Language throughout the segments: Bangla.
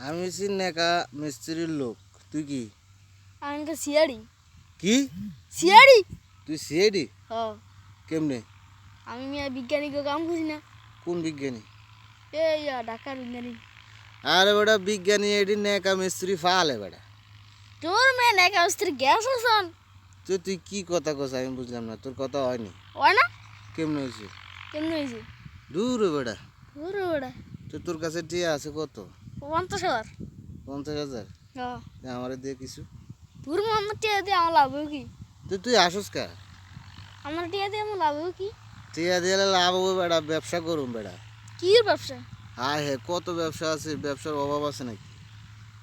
আমি হচ্ছি নেকা মিস্ত্রির লোক। তুই কি? আমি তো সিআড়ি। কি সিআড়ি? তুই সিআইডি? হ। কেমনে? আমি মিয়া বিজ্ঞানীকে কাম করি না। কোন বিজ্ঞানী? এই ঢাকার বিজ্ঞানী। আরে বেটা বিজ্ঞানী এটি নেকা মিস্ত্রি ফালে বেটা। তোর মেয়ে নাকি অস্ত্রী গ্যাস আসান? তুই কি কথা কস আমি বুঝলাম না, তোর কথা হয়নি। হয় না? কেমনে হয়েছে? কেমন হয়েছে? দূর বেটা। ওরে ওটা তোর কাছে টিয়া আছে কত? 50,000। 50,000? হ্যাঁ। আমারে দিয়ে কিছু। তোর মোহাম্মদ টিয়া দিয়ে আমার লাভ হবে কি? তুই আসস কা? আমার টিয়া দিয়ে আমার লাভ হবে কি? টিয়া দিয়ে লাভ হবে বেটা, ব্যবসা করুম বেটা। কি ব্যবসা? হ্যাঁ হ্যাঁ, কত ব্যবসা আছে, ব্যবসার অভাব আছে নাকি?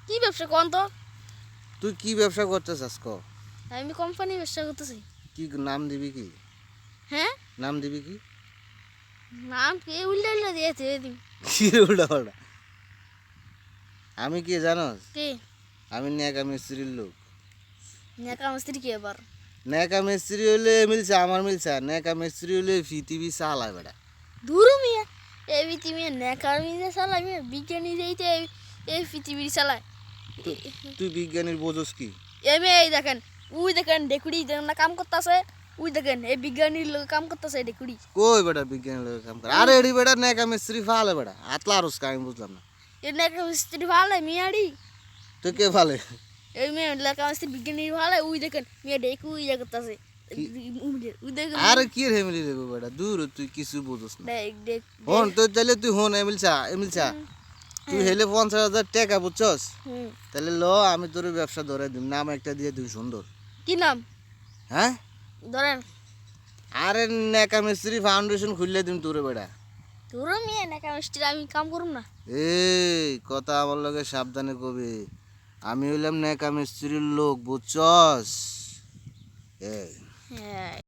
কি ব্যবসা কোন তো? তুই কি ব্যবসা করতে চাস ক? আমি কোম্পানি ব্যবসা করতেছি। কি নাম দিবি কি? হ্যাঁ? নাম দিবি কি? নাম কে উল্টা উল্টা দিয়েছে দিন। কি রে উল্টা পাল্টা? আমি কি জানোস? কে? আমি নেকা মিস্ত্রির লোক। নেকা মিস্ত্রি কি আবার? নেকা মিস্ত্রি হলে মিলছে আমার মিলছে, আর নেকা মিস্ত্রি হলে পৃথিবী চালায় বেটা। দূর মিয়া এই পৃথিবী নেকা মিয়া চালায় মিয়া বিজ্ঞানী যাইতে এই পৃথিবী চালায়। তুই বিজ্ঞানীর বোঝস কি? এমে এই দেখেন উই দেখেন ডেকুড়ি না কাম করতেছে। উই দেখেন এই বিজ্ঞানীর লোক কাম করতেছে ডেকুড়ি। কই বেটা বিজ্ঞানীর লোক কাম করে? আরে এডি বেটা নেকা মিস্ত্রি ফালে বেটা, আতলা আরস কা আমি বুঝলাম না। এ নেকা মিস্ত্রি ভালো মিয়াড়ি। তুই কে ফালে? এই মেয়ে নেকা মিস্ত্রি বিজ্ঞানী ভালো উই দেখেন মিয়া ডেকু ইয়া করতেছে। উই দেখেন আরে কি রে মিলি রে বেটা, দূর তুই কিছু বুঝস না। দেখ দেখ হন তুই তাহলে তুই হন এমিলছা এমিলছা, তুই হেলে 50,000 টাকা বুঝছস? তাহলে ল আমি তোর ব্যবসা ধরে দিম, নাম একটা দিয়ে দিবি সুন্দর। কি নাম? হ্যাঁ ধরেন আরে নেকা মিস্ত্রি ফাউন্ডেশন খুললে দিম তোরে বেটা। তোর মেয়ে নেকা মিস্ত্রি আমি কাম করুম না। এই কথা আমার লগে সাবধানে কবি, আমি হইলাম নেকা মিস্ত্রির লোক বুঝছস? এই হ্যাঁ।